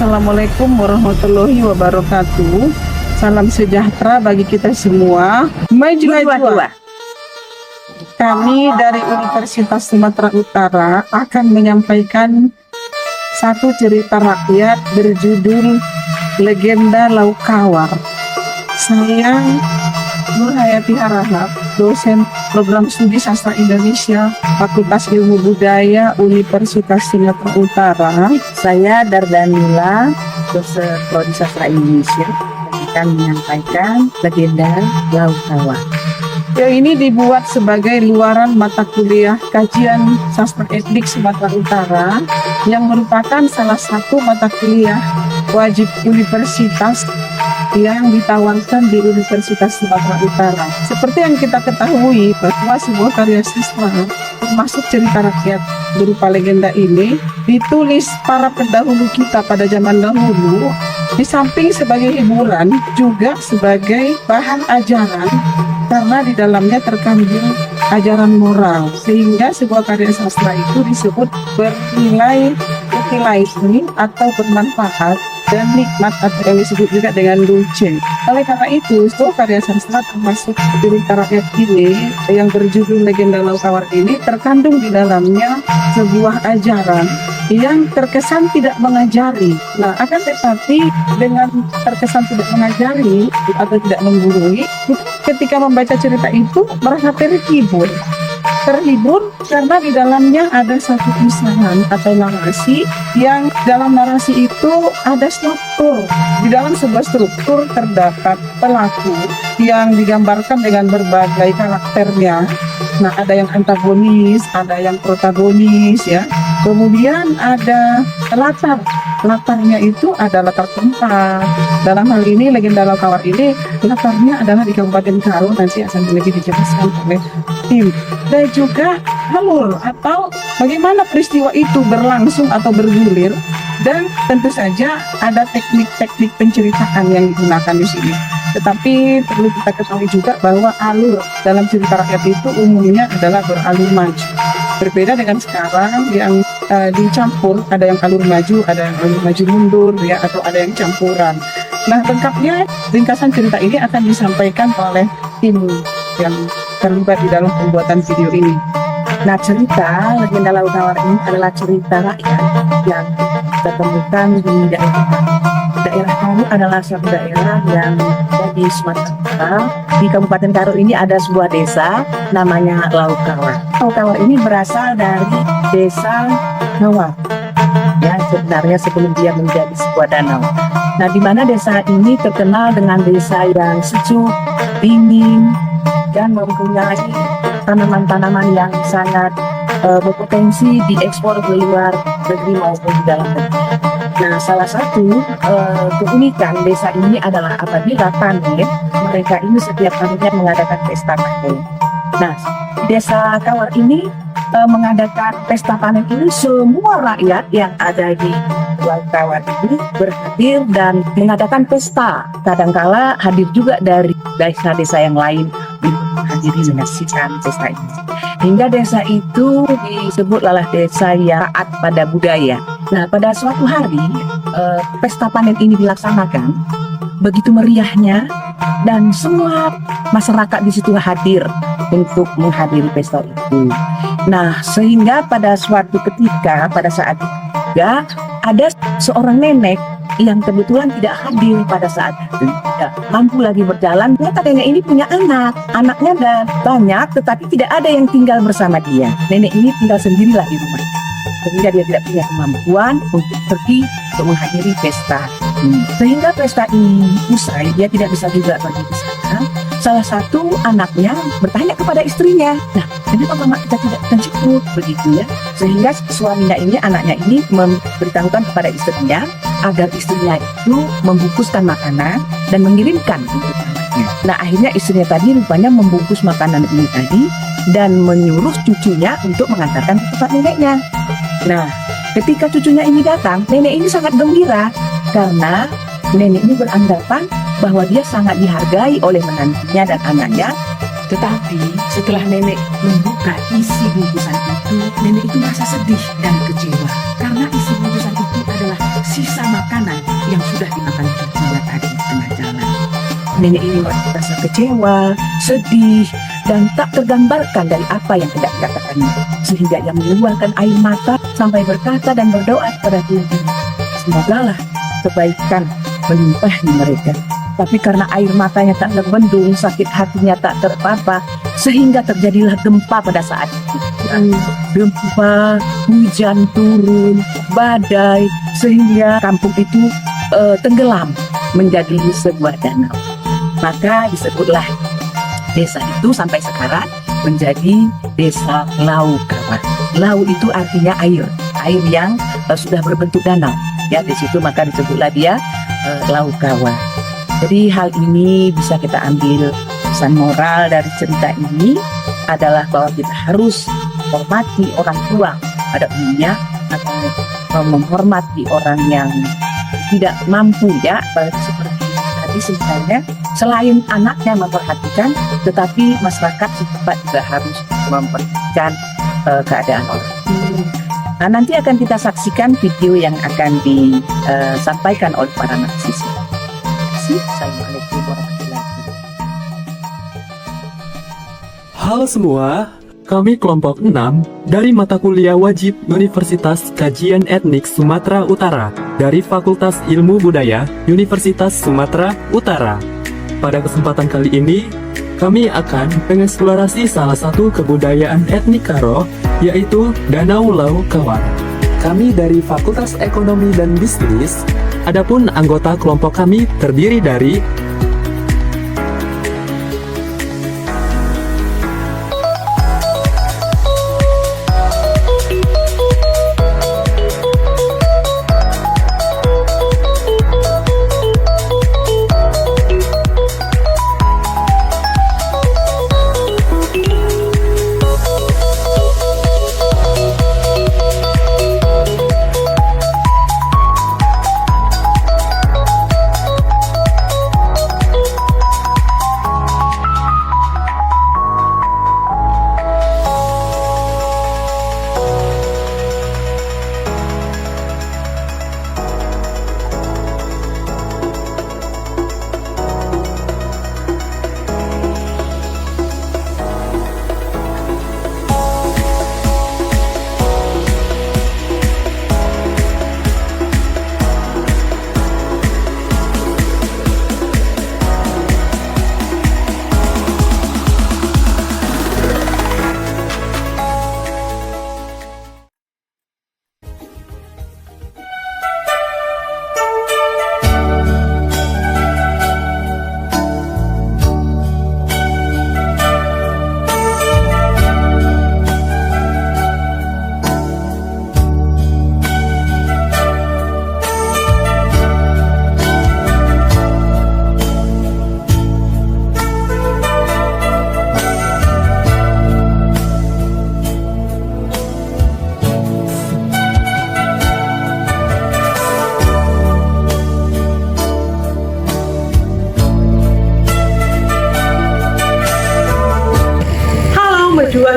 Assalamualaikum warahmatullahi wabarakatuh. Salam sejahtera bagi kita semua. Maju dua. Kami dari Universitas Sumatera Utara akan menyampaikan satu cerita rakyat berjudul Legenda Laut Kawar. Saya Nur Hayati Harahap, dosen program studi sastra Indonesia, Fakultas Ilmu Budaya Universitas Sumatera Utara. Saya Dardanila, dosen prodi sastra Indonesia, akan menyampaikan legenda Laut Kawar. Yang ini dibuat sebagai luaran mata kuliah kajian sastra etnik Sumatera Utara yang merupakan salah satu mata kuliah wajib universitas yang ditawarkan di Universitas Sumatera Utara. Seperti yang kita ketahui bahwa sebuah karya sastra termasuk cerita rakyat berupa legenda ini ditulis para pendahulu kita pada zaman dahulu, di samping sebagai hiburan juga sebagai bahan ajaran karena di dalamnya terkandung ajaran moral, sehingga sebuah karya sastra itu disebut bernilai utility atau bermanfaat dan nikmat, atau yang disebut juga dengan dulce. Oleh karena itu, sebuah karya sastra termasuk cerita rakyat ini yang berjudul Legenda Laut Kawar ini terkandung di dalamnya sebuah ajaran yang terkesan tidak mengajari. Nah, akan tetapi dengan terkesan tidak mengajari atau tidak menggurui, ketika membaca cerita itu merasa terhibur karena di dalamnya ada satu kisahan atau narasi yang dalam narasi itu ada struktur. Di dalam sebuah struktur terdapat pelaku yang digambarkan dengan berbagai karakternya. Nah, ada yang antagonis, ada yang protagonis, ya. Kemudian ada latarnya itu ada latar tempat. Dalam hal ini Legenda Laut Kawar ini latarnya adalah di Kabupaten Karo, nanti akan lebih dijelaskan oleh tim. Dan juga alur atau bagaimana peristiwa itu berlangsung atau bergulir, dan tentu saja ada teknik-teknik penceritaan yang digunakan di sini. Tetapi perlu kita ketahui juga bahwa alur dalam cerita rakyat itu umumnya adalah beralur maju. Berbeda dengan sekarang yang dicampur, ada yang alur maju, ada yang alur maju mundur, ya, atau ada yang campuran. Nah, lengkapnya ringkasan cerita ini akan disampaikan oleh tim yang terlibat di dalam pembuatan video ini. Nah, cerita Legenda Laut Kawar ini adalah cerita rakyat yang kita temukan di daerah Karo adalah suatu daerah yang ada di Sumatera Utara. Di Kabupaten Karo ini ada sebuah desa namanya Laut Kawar. Laut Kawar ini berasal dari desa Kawar, ya, sebenarnya sebelum dia menjadi sebuah danau. Nah, di mana desa ini terkenal dengan desa yang sejuk, dingin, dan mempunyai tanaman-tanaman yang sangat berpotensi diekspor ke luar negeri maupun di dalam negeri. Nah, salah satu keunikan desa ini adalah apabila panen, mereka ini setiap harinya mengadakan pesta panen. Nah, desa Kawar ini mengadakan pesta panen ini, semua rakyat yang ada di Laut Kawar ini berhadir dan mengadakan pesta. Kadangkala hadir juga dari desa-desa yang lain untuk menghadiri menyaksikan pesta ini. Hingga desa itu disebutlah desa yang taat pada budaya. Nah, pada suatu hari pesta panen ini dilaksanakan begitu meriahnya, dan semua masyarakat di situ hadir untuk menghadiri pesta itu. Nah, sehingga pada suatu ketika, pada saat itu juga ada seorang nenek yang kebetulan tidak hadir pada saat itu, tidak mampu lagi berjalan. Ternyata nenek ini punya anaknya dan banyak, tetapi tidak ada yang tinggal bersama dia. Nenek ini tinggal sendirilah di rumah, sehingga dia tidak punya kemampuan untuk pergi untuk menghadiri pesta. Sehingga pesta ini usai, dia tidak bisa juga pergi ke sana. Salah satu anaknya bertanya kepada istrinya, nah, kenapa mama kita tidak cukup begitu, ya? Sehingga suaminya ini, anaknya ini memberitahukan kepada istrinya agar istrinya itu membungkuskan makanan dan mengirimkan untuk anaknya. Nah, akhirnya istrinya tadi rupanya membungkus makanan ini tadi dan menyuruh cucunya untuk mengantarkan ke tempat neneknya. Nah, ketika cucunya ini datang, nenek ini sangat gembira karena nenek ini beranggapan bahwa dia sangat dihargai oleh menantunya dan anaknya. Tetapi setelah nenek membuka isi bungkusan itu, nenek itu merasa sedih dan kecewa karena isi bungkusan itu adalah sisa makanan yang sudah dimakan cucunya tadi di tengah jalan. Nenek ini merasa kecewa, sedih, dan tak tergambarkan dari apa yang hendak dikatakannya, sehingga ia mengeluarkan air mata sampai berkata dan berdoa kepada Tuhan. Semogalah kebaikan melimpahi mereka. Tapi karena air matanya tak terbendung, sakit hatinya tak terpapa, sehingga terjadilah gempa pada saat itu. Gempa, hujan turun, badai, sehingga kampung itu tenggelam menjadi sebuah danau. Maka disebutlah desa itu sampai sekarang menjadi desa Laukawa. Lau itu artinya air yang sudah berbentuk danau. Ya, di situ maka disebutlah dia Laukawa. Jadi hal ini bisa kita ambil pesan moral dari cerita ini adalah bahwa kita harus menghormati orang tua pada umumnya, atau menghormati orang yang tidak mampu, ya, seperti tadi sebenarnya selain anaknya memperhatikan, tetapi masyarakat setempat juga harus memperhatikan keadaan orang. Nah, nanti akan kita saksikan video yang akan disampaikan oleh para mahasiswa. Assalamualaikum warahmatullahi wabarakatuh. Halo semua, kami kelompok 6 dari mata kuliah wajib Universitas Kajian Etnik Sumatera Utara dari Fakultas Ilmu Budaya Universitas Sumatera Utara. Pada kesempatan kali ini, kami akan mengeksplorasi salah satu kebudayaan etnik Karo, yaitu Danau Laukawa. Kami dari Fakultas Ekonomi dan Bisnis. Adapun anggota kelompok kami terdiri dari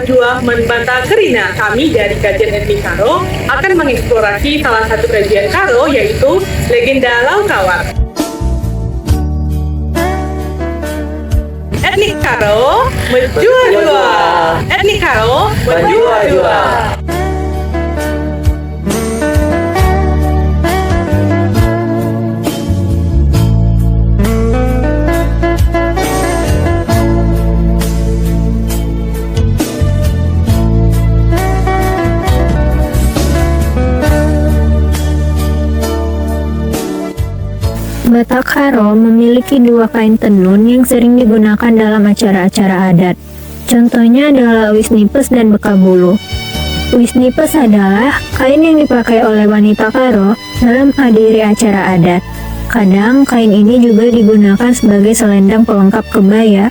Jua Manbanta Kerina. Kami dari Kajian Etnik Karo akan mengeksplorasi salah satu kajian Karo, yaitu legenda Laukawa. Etnik Karo menjua-jua. Etnik Karo menjua-jua. Batak Karo memiliki dua kain tenun yang sering digunakan dalam acara-acara adat. Contohnya adalah uis nipes dan bekabulu. Uis nipes adalah kain yang dipakai oleh wanita Karo dalam menghadiri acara adat. Kadang kain ini juga digunakan sebagai selendang pelengkap kebaya.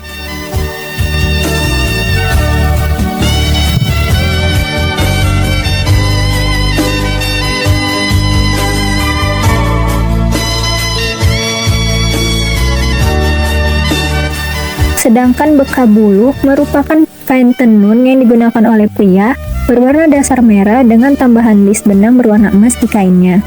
Sedangkan bekabulu merupakan kain tenun yang digunakan oleh pria berwarna dasar merah dengan tambahan list benang berwarna emas di kainnya.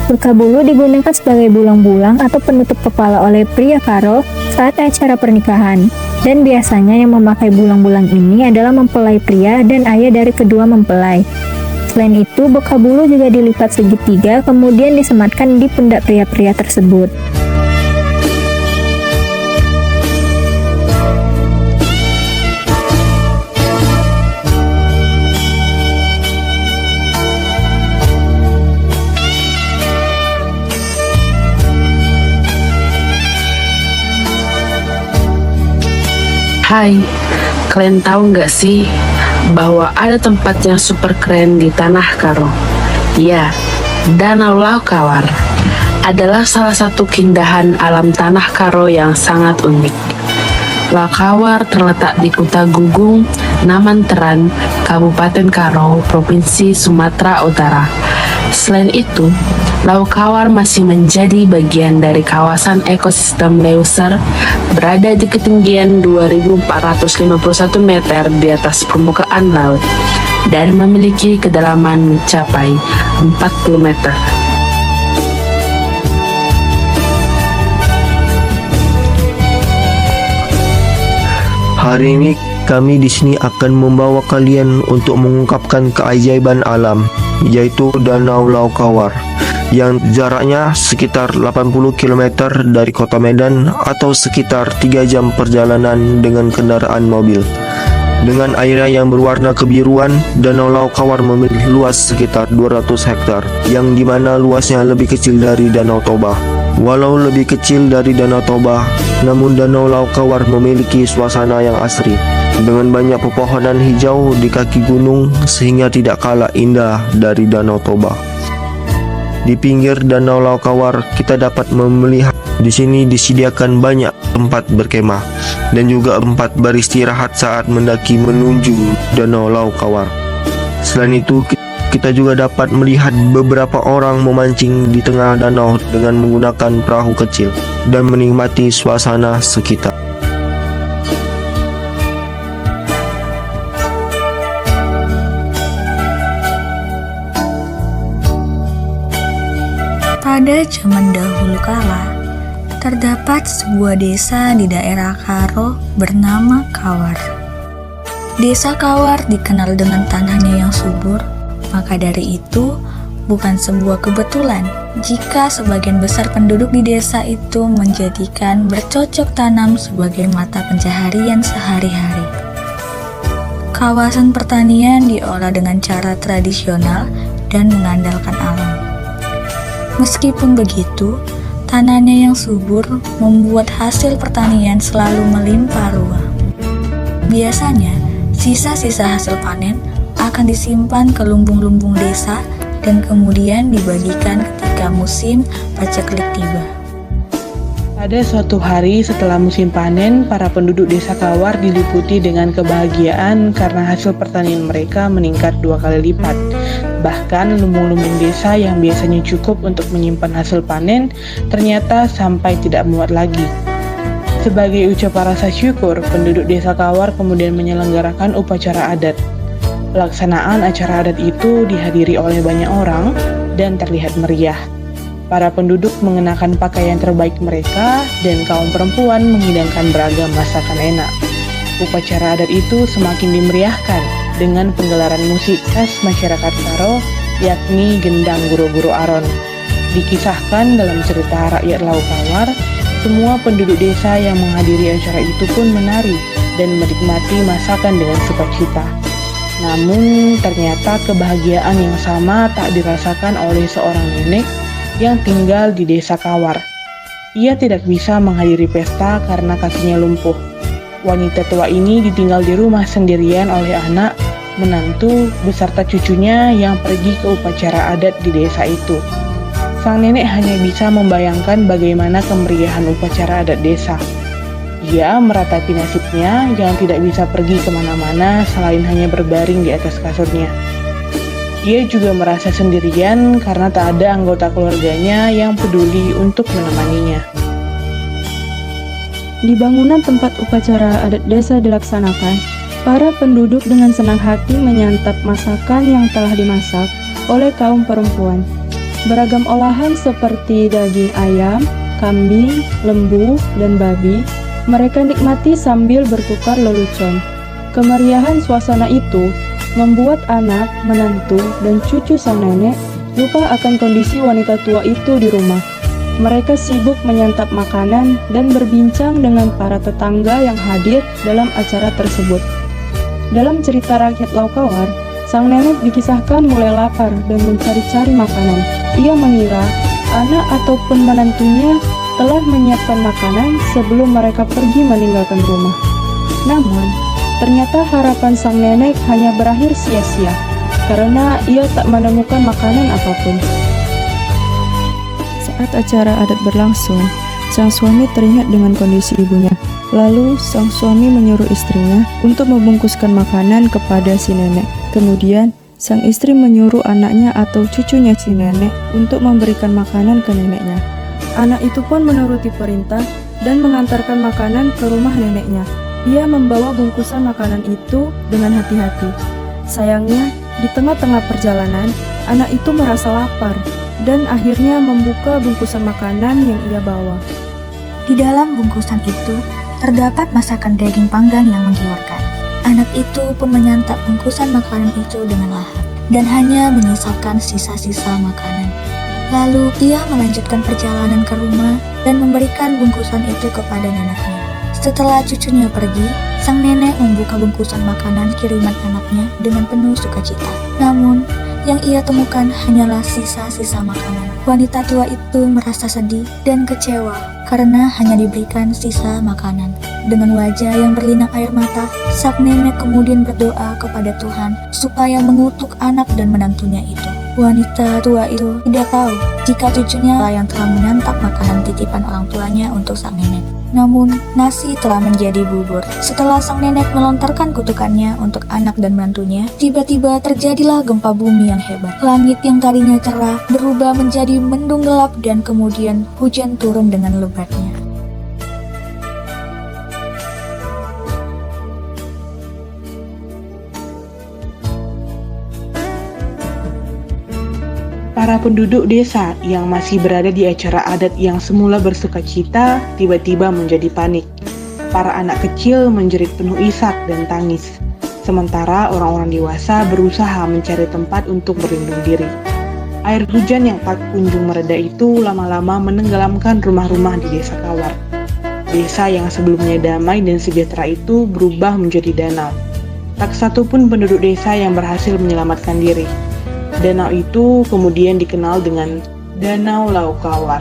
Bekabulu digunakan sebagai bulang-bulang atau penutup kepala oleh pria Karo saat acara pernikahan. Dan biasanya yang memakai bulang-bulang ini adalah mempelai pria dan ayah dari kedua mempelai. Selain itu, bekabulu juga dilipat segitiga kemudian disematkan di pundak pria-pria tersebut. Hai, kalian tahu nggak sih bahwa ada tempat yang super keren di Tanah Karo? Ya, Danau Laukawar adalah salah satu keindahan alam Tanah Karo yang sangat unik. Laukawar terletak di Kota Gugung, Namanteran, Kabupaten Karo, Provinsi Sumatera Utara. Selain itu, Laukawar masih menjadi bagian dari kawasan ekosistem Leuser, berada di ketinggian 2.451 meter di atas permukaan laut dan memiliki kedalaman mencapai 40 meter. Hari ini kami di sini akan membawa kalian untuk mengungkapkan keajaiban alam, yaitu Danau Laukawar, yang jaraknya sekitar 80 km dari kota Medan atau sekitar 3 jam perjalanan dengan kendaraan mobil. Dengan airnya yang berwarna kebiruan, Danau Laukawar memiliki luas sekitar 200 hektar, yang dimana luasnya lebih kecil dari Danau Toba. Walau lebih kecil dari Danau Toba, namun Danau Laukawar memiliki suasana yang asri, dengan banyak pepohonan hijau di kaki gunung sehingga tidak kalah indah dari Danau Toba. Di pinggir Danau Laukawar kita dapat melihat di sini disediakan banyak tempat berkemah dan juga tempat beristirahat saat mendaki menuju Danau Laukawar. Selain itu, kita juga dapat melihat beberapa orang memancing di tengah danau dengan menggunakan perahu kecil dan menikmati suasana sekitar. Pada zaman dahulu kala, terdapat sebuah desa di daerah Karo bernama Kawar. Desa Kawar dikenal dengan tanahnya yang subur, maka dari itu bukan sebuah kebetulan jika sebagian besar penduduk di desa itu menjadikan bercocok tanam sebagai mata pencaharian sehari-hari. Kawasan pertanian diolah dengan cara tradisional dan mengandalkan alam. Meskipun begitu, tanahnya yang subur membuat hasil pertanian selalu melimpah ruah. Biasanya, sisa-sisa hasil panen akan disimpan ke lumbung-lumbung desa dan kemudian dibagikan ketika musim paceklik tiba. Pada suatu hari setelah musim panen, para penduduk desa Kawar diliputi dengan kebahagiaan karena hasil pertanian mereka meningkat 2 kali lipat. Bahkan lumbung-lumbung desa yang biasanya cukup untuk menyimpan hasil panen ternyata sampai tidak muat lagi. Sebagai ucapan rasa syukur, penduduk desa Kawar kemudian menyelenggarakan upacara adat. Pelaksanaan acara adat itu dihadiri oleh banyak orang dan terlihat meriah. Para penduduk mengenakan pakaian terbaik mereka dan kaum perempuan menghidangkan beragam masakan enak. Upacara adat itu semakin dimeriahkan dengan penggelaran musik khas masyarakat Karo, yakni gendang guro-guro aron. Dikisahkan dalam cerita rakyat Laukawar, semua penduduk desa yang menghadiri acara itu pun menari dan menikmati masakan dengan sukacita. Namun ternyata kebahagiaan yang sama tak dirasakan oleh seorang nenek yang tinggal di desa Kawar. Ia tidak bisa menghadiri pesta karena kakinya lumpuh. Wanita tua ini ditinggal di rumah sendirian oleh anak, menantu, beserta cucunya yang pergi ke upacara adat di desa itu. Sang nenek hanya bisa membayangkan bagaimana kemeriahan upacara adat desa. Ia meratapi nasibnya yang tidak bisa pergi kemana-mana selain hanya berbaring di atas kasurnya. Ia juga merasa sendirian karena tak ada anggota keluarganya yang peduli untuk menemaninya. Di bangunan tempat upacara adat desa dilaksanakan, para penduduk dengan senang hati menyantap masakan yang telah dimasak oleh kaum perempuan. Beragam olahan seperti daging ayam, kambing, lembu, dan babi mereka nikmati sambil bertukar lelucon. Kemeriahan suasana itu membuat anak, menantu, dan cucu sang nenek lupa akan kondisi wanita tua itu di rumah. Mereka sibuk menyantap makanan dan berbincang dengan para tetangga yang hadir dalam acara tersebut. Dalam cerita rakyat Laukawar, sang nenek dikisahkan mulai lapar dan mencari-cari makanan. Ia mengira anak ataupun menantunya telah menyiapkan makanan sebelum mereka pergi meninggalkan rumah. Namun, ternyata harapan sang nenek hanya berakhir sia-sia karena ia tak menemukan makanan apapun. Saat acara adat berlangsung, sang suami teringat dengan kondisi ibunya. Lalu, sang suami menyuruh istrinya untuk membungkuskan makanan kepada si nenek. Kemudian, sang istri menyuruh anaknya atau cucunya si nenek untuk memberikan makanan ke neneknya. Anak itu pun menuruti perintah dan mengantarkan makanan ke rumah neneknya. Ia membawa bungkusan makanan itu dengan hati-hati. Sayangnya, di tengah-tengah perjalanan, anak itu merasa lapar dan akhirnya membuka bungkusan makanan yang ia bawa. Di dalam bungkusan itu terdapat masakan daging panggang yang menggiurkan. Anak itu pun menyantap bungkusan makanan itu dengan lahap dan hanya menyisakan sisa-sisa makanan. Lalu ia melanjutkan perjalanan ke rumah dan memberikan bungkusan itu kepada neneknya. Setelah cucunya pergi, sang nenek membuka bungkusan makanan kiriman anaknya dengan penuh sukacita. Namun, yang ia temukan hanyalah sisa-sisa makanan. Wanita tua itu merasa sedih dan kecewa karena hanya diberikan sisa makanan. Dengan wajah yang berlinang air mata, sang nenek kemudian berdoa kepada Tuhan supaya mengutuk anak dan menantunya itu. Wanita tua itu tidak tahu jika cucunya yang telah menyantap makanan titipan orang tuanya untuk sang nenek. Namun, nasi telah menjadi bubur. Setelah sang nenek melontarkan kutukannya untuk anak dan menantunya, tiba-tiba terjadilah gempa bumi yang hebat. Langit yang tadinya cerah berubah menjadi mendung gelap dan kemudian hujan turun dengan lebatnya. Para penduduk desa yang masih berada di acara adat yang semula bersukacita tiba-tiba menjadi panik. Para anak kecil menjerit penuh isak dan tangis, sementara orang-orang dewasa berusaha mencari tempat untuk berlindung diri. Air hujan yang tak kunjung mereda itu lama-lama menenggelamkan rumah-rumah di desa Kawar. Desa yang sebelumnya damai dan sejahtera itu berubah menjadi danau. Tak satu pun penduduk desa yang berhasil menyelamatkan diri. Danau itu kemudian dikenal dengan Danau Laukawar.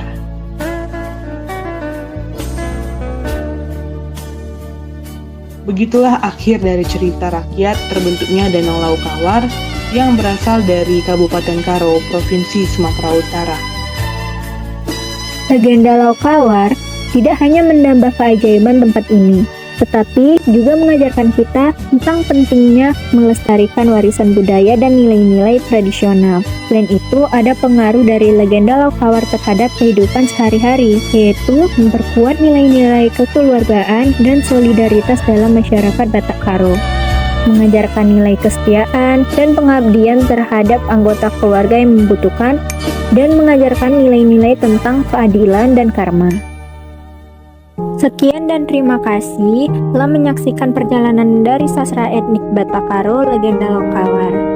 Begitulah akhir dari cerita rakyat terbentuknya Danau Laukawar yang berasal dari Kabupaten Karo, Provinsi Sumatera Utara. Legenda Laukawar tidak hanya menambah keajaiban tempat ini, tetapi juga mengajarkan kita tentang pentingnya melestarikan warisan budaya dan nilai-nilai tradisional. Selain itu, ada pengaruh dari legenda Laukawar terhadap kehidupan sehari-hari, yaitu memperkuat nilai-nilai kekeluargaan dan solidaritas dalam masyarakat Batak Karo, mengajarkan nilai kesetiaan dan pengabdian terhadap anggota keluarga yang membutuhkan, dan mengajarkan nilai-nilai tentang keadilan dan karma. Sekian dan terima kasih telah menyaksikan perjalanan dari sastra etnik Batak Karo Legenda Laukawar.